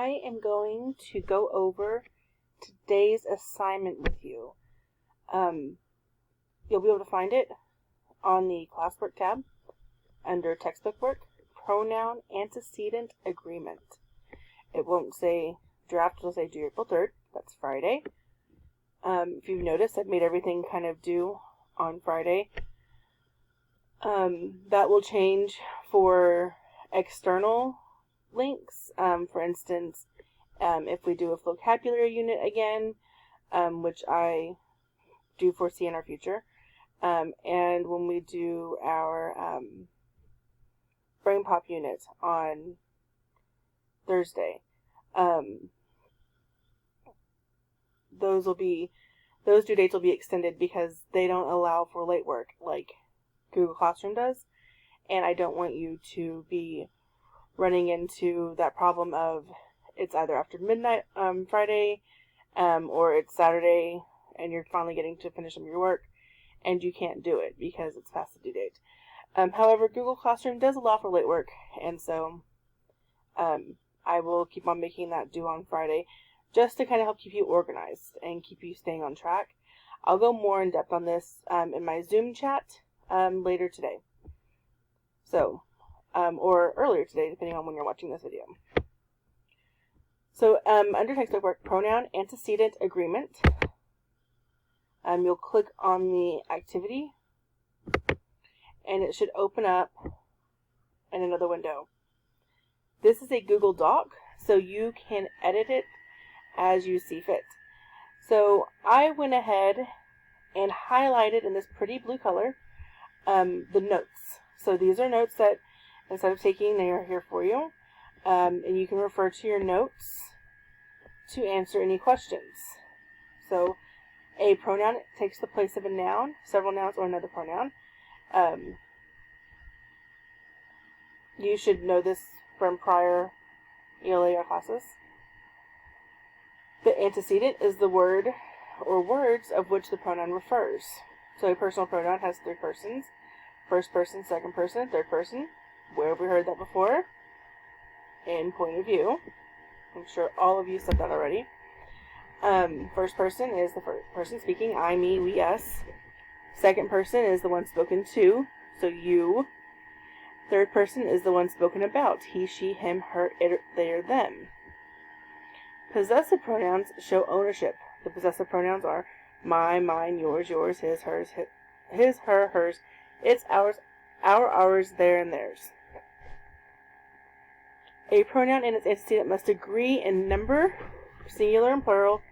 I am going to go over today's assignment with you. You'll be able to find it on the classwork tab under textbook work, pronoun antecedent agreement. It won't say draft, it'll say due April 3rd. That's Friday. If you've noticed, I've made everything kind of due on Friday. That will change for external links. For instance, if we do a vocabulary unit again, which I do foresee in our future, and when we do our brain pop unit on Thursday, those due dates will be extended because they don't allow for late work like Google Classroom does, and I don't want you to be running into that problem of it's either after midnight Friday or it's Saturday and you're finally getting to finish up your work and you can't do it because it's past the due date. However, Google Classroom does allow for late work, and so I will keep on making that due on Friday just to kind of help keep you organized and keep you staying on track. I'll go more in depth on this in my Zoom chat later today. So, or earlier today, depending on when you're watching this video. So, under textbook work, pronoun antecedent agreement, you'll click on the activity, and it should open up in another window. This is a Google Doc, so you can edit it as you see fit. So, I went ahead and highlighted in this pretty blue color the notes. So these are notes that instead of taking, they are here for you. And you can refer to your notes to answer any questions. So a pronoun takes the place of a noun, several nouns, or another pronoun. You should know this from prior ELA classes. The antecedent is the word or words of which the pronoun refers. So a personal pronoun has three persons: first person, second person, third person. Where have we heard that before? In point of view. I'm sure all of you said that already. First person is the first person speaking, I, me, we, us. Second person is the one spoken to, so you. Third person is the one spoken about, he, she, him, her, it, they, or them. Possessive pronouns show ownership. The possessive pronouns are my, mine, yours, yours, his, hers, his, her, hers, it's, ours, our, ours, their, and theirs. A pronoun and its antecedent must agree in number, singular and plural,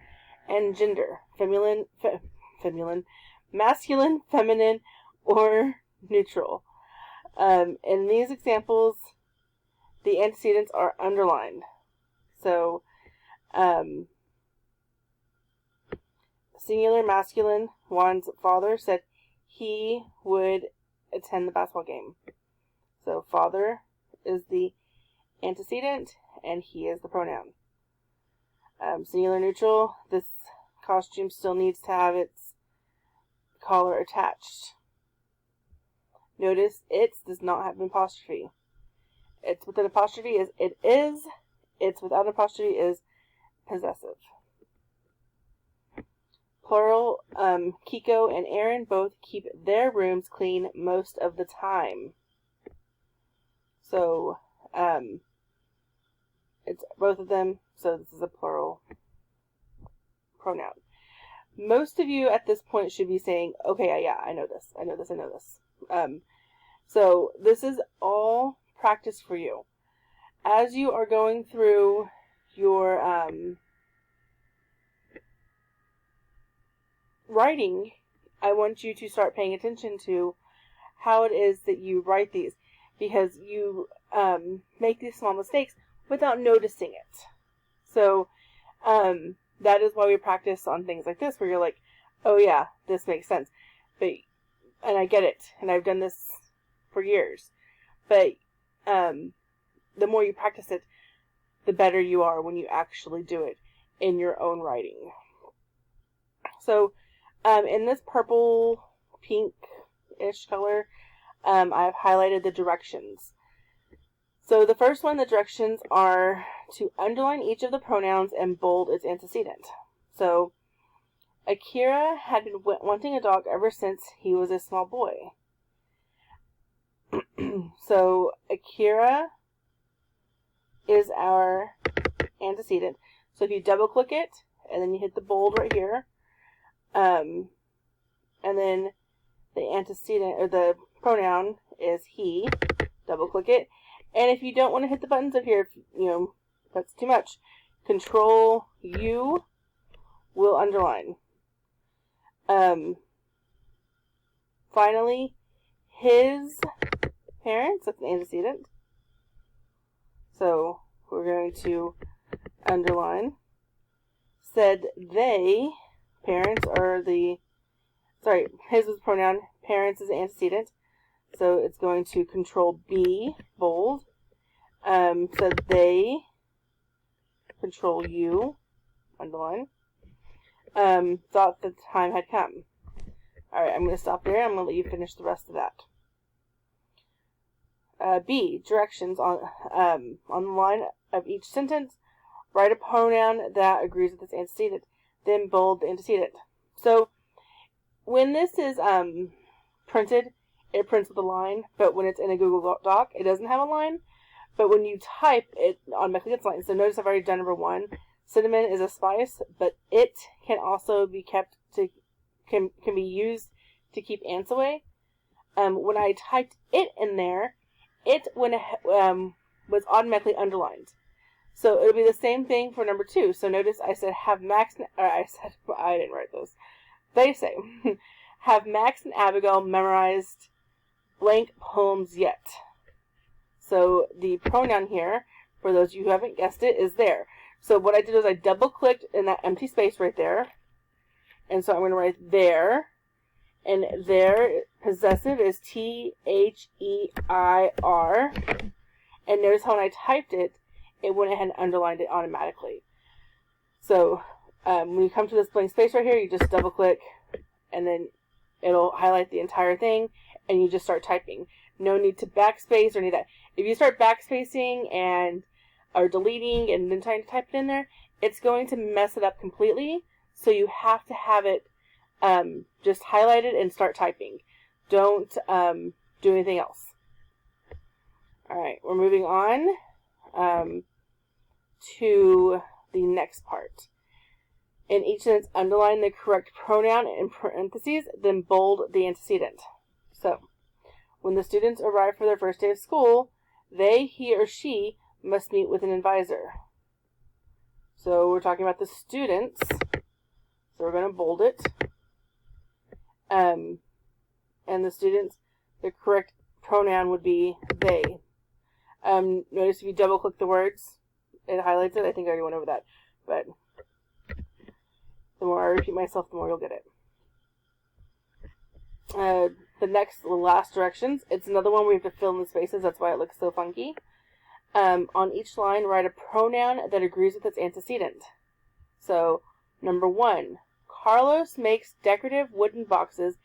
and gender, masculine, feminine, or neutral. In these examples, the antecedents are underlined. So, singular masculine, Juan's father said he would attend the basketball game. So father is the antecedent and he is the pronoun. Singular neutral, this costume still needs to have its collar attached. Notice its does not have an apostrophe. It's with an apostrophe is it is. It's without an apostrophe is possessive. Plural, Kiko and Aaron both keep their rooms clean most of the time. So, it's both of them, so this is a plural pronoun. Most of you at this point should be saying, okay, yeah, I know this. So this is all practice for you. As you are going through your writing, I want you to start paying attention to how it is that you write these, because you make these small mistakes without noticing it. So that is why we practice on things like this, where you're like, oh yeah, this makes sense, and I get it, and I've done this for years. But the more you practice it, the better you are when you actually do it in your own writing. So in this purple, pink-ish color, I've highlighted the directions. So the first one, the directions are to underline each of the pronouns and bold its antecedent. So Akira had been wanting a dog ever since he was a small boy. So Akira is our antecedent. So if you double click it and then you hit the bold right here, and then the antecedent or the pronoun is he, double click it. And if you don't want to hit the buttons up here, if, that's too much, Control U will underline. Finally, his parents, that's an antecedent. So we're going to underline. Said they, parents are his is pronoun, parents is antecedent. So it's going to Control B, bold. Said they, Control U, underline. Thought the time had come. Alright, I'm going to stop there. I'm going to let you finish the rest of that. B, directions on the line of each sentence. Write a pronoun that agrees with its antecedent. Then bold the antecedent. So when this is printed, it prints with a line, but when it's in a Google Doc, it doesn't have a line. But when you type, it automatically gets lines. So notice I've already done number 1. Cinnamon is a spice, but it can also be kept to can be used to keep ants away. When I typed it in there, it was automatically underlined. So it'll be the same thing for number 2. So notice I said have Max, or I didn't write those. They say have Max and Abigail memorized blank poems yet. So the pronoun here, for those of you who haven't guessed it, is there. So what I did was I double clicked in that empty space right there. And so I'm going to write there. And there, possessive is T-H-E-I-R. And notice how when I typed it, it went ahead and underlined it automatically. So when you come to this blank space right here, you just double click and then it'll highlight the entire thing and you just start typing. No need to backspace or any of that. If you start backspacing or deleting and then trying to type it in there, it's going to mess it up completely. So you have to have it just highlighted and start typing. Don't do anything else. Alright, we're moving on to the next part. In each sentence, underline the correct pronoun in parentheses, then bold the antecedent. So, when the students arrive for their first day of school, they, he, or she must meet with an advisor. So we're talking about the students. So we're going to bold it. And the students, the correct pronoun would be they. Notice if you double click the words, it highlights it. I think I already went over that. But the more I repeat myself, the more you'll get it. The last directions, it's another one where you have to fill in the spaces. That's why it looks so funky. On each line, write a pronoun that agrees with its antecedent. So, number 1, Carlos makes decorative wooden boxes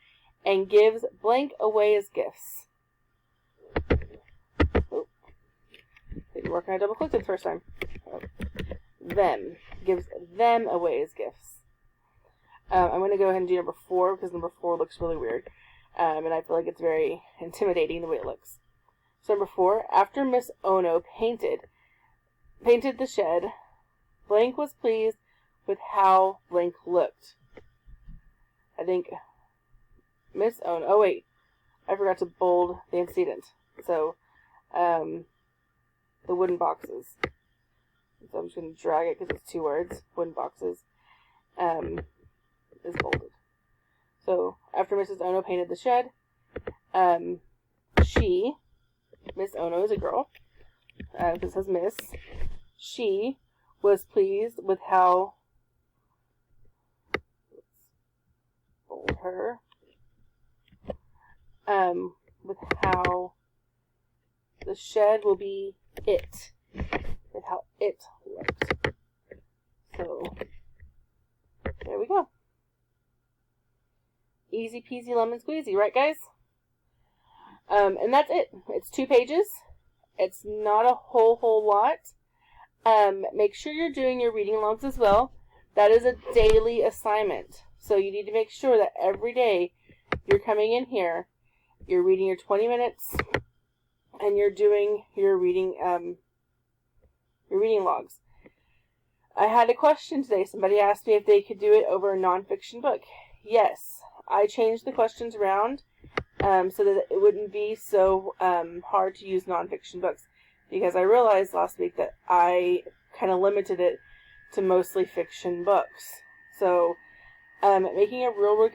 and gives blank away as gifts. Oh, didn't work when I double clicked it the first time. Oh. Them. Gives them away as gifts. I'm going to go ahead and do number 4 because number 4 looks really weird. And I feel like it's very intimidating the way it looks. So number 4, after Miss Ono painted the shed, blank was pleased with how blank looked. I think Miss Ono, oh wait, I forgot to bold the antecedent. So, the wooden boxes. So I'm just going to drag it because it's 2 words, wooden boxes, is bolded. So, after Mrs. Ono painted the shed, Miss Ono is a girl, because it says Miss, she was pleased with how, let's bold her, with how the shed will be it, with how it looked. So, there we go. Easy peasy lemon squeezy, right guys? And that's it. It's 2 pages, It's not a whole lot. Make sure you're doing your reading logs as well. That is a daily assignment. So you need to make sure that every day you're coming in here, you're reading your 20 minutes, and you're doing your reading logs. I had a question today. Somebody asked me if they could do it over a nonfiction book. Yes, I changed the questions around so that it wouldn't be so hard to use nonfiction books, because I realized last week that I kind of limited it to mostly fiction books. So making a real world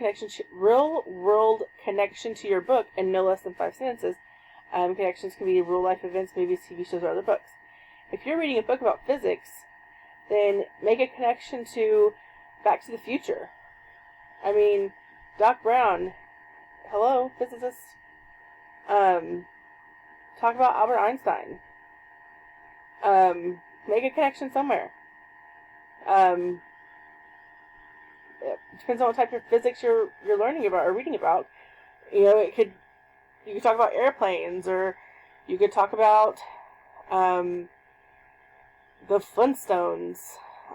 connection to your book in no less than 5 sentences. Connections can be real life events, movies, TV shows, or other books. If you're reading a book about physics, then make a connection to Back to the Future. I mean, Doc Brown, hello, physicist. Talk about Albert Einstein. Make a connection somewhere. It depends on what type of physics you're learning about or reading about. You know, you could talk about airplanes, or you could talk about the Flintstones.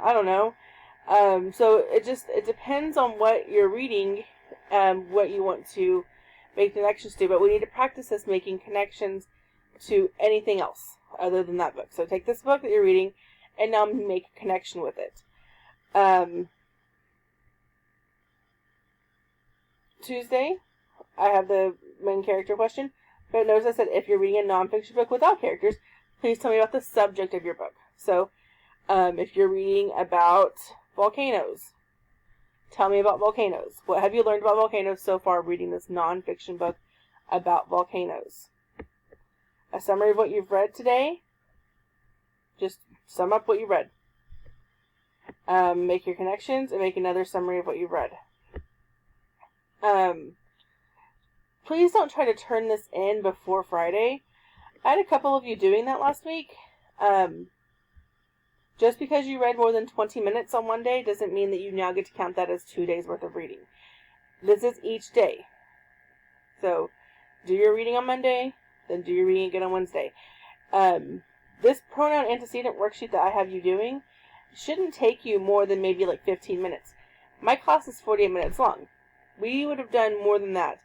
I don't know. So it depends on what you're reading, what you want to make connections to. But we need to practice this, making connections to anything else other than that book. So take this book that you're reading and now make a connection with it. Tuesday, I have the main character question. But notice I said if you're reading a nonfiction book without characters, please tell me about the subject of your book. So if you're reading about volcanoes, tell me about volcanoes. What have you learned about volcanoes so far reading this nonfiction book about volcanoes? A summary of what you've read today. Just sum up what you read. Make your connections and make another summary of what you've read. Please don't try to turn this in before Friday. I had a couple of you doing that last week. Just because you read more than 20 minutes on one day doesn't mean that you now get to count that as 2 days worth of reading. This is each day. So, do your reading on Monday, then do your reading again on Wednesday. This pronoun antecedent worksheet that I have you doing shouldn't take you more than maybe like 15 minutes. My class is 48 minutes long. We would have done more than that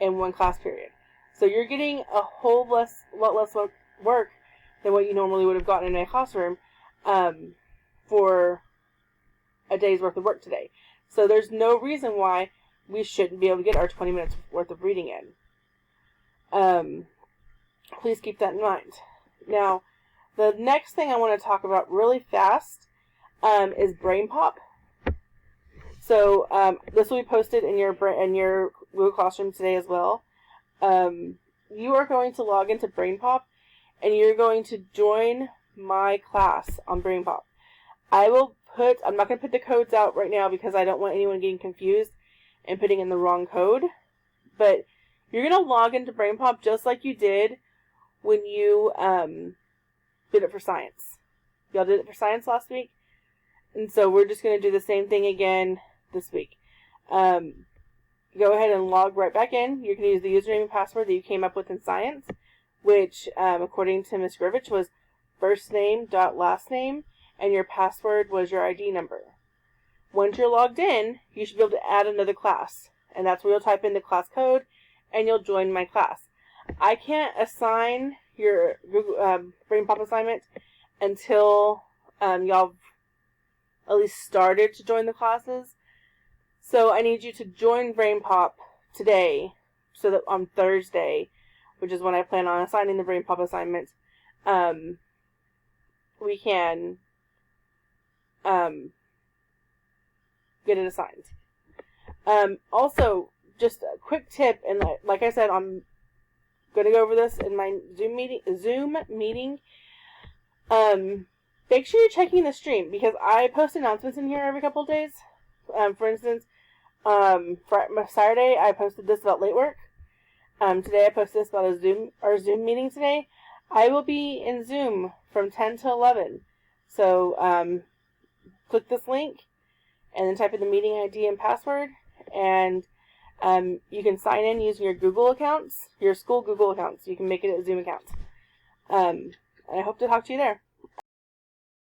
in one class period. So you're getting a lot less work than what you normally would have gotten in a classroom for a day's worth of work today. So there's no reason why we shouldn't be able to get our 20 minutes worth of reading in. Please keep that in mind. Now, the next thing I want to talk about really fast is Brain Pop. So this will be posted in your Google Classroom today as well. You are going to log into Brain Pop, and you're going to join my class on Brain Pop. I'm not going to put the codes out right now because I don't want anyone getting confused and putting in the wrong code. But you're going to log into Brain Pop just like you did when you did it for science. Y'all did it for science last week. And so we're just going to do the same thing again this week. Go ahead and log right back in. You can use the username and password that you came up with in science, which, according to Ms. Grivich, was first name dot last name, and your password was your ID number. Once you're logged in, you should be able to add another class, and that's where you'll type in the class code, and you'll join my class. I can't assign your Google Brain Pop assignment until y'all at least started to join the classes. So I need you to join Brain Pop today, so that on Thursday, which is when I plan on assigning the Brain Pop assignment, we can get it assigned. Also, just a quick tip, and like I said, I'm going to go over this in my Zoom meeting. Make sure you're checking the stream, because I post announcements in here every couple of days. For instance, Saturday I posted this about late work. Today I posted this about our Zoom meeting today. I will be in Zoom from 10 to 11. So click this link and then type in the meeting ID and password, and you can sign in using your Google accounts, your school Google accounts. You can make it a Zoom account. And I hope to talk to you there.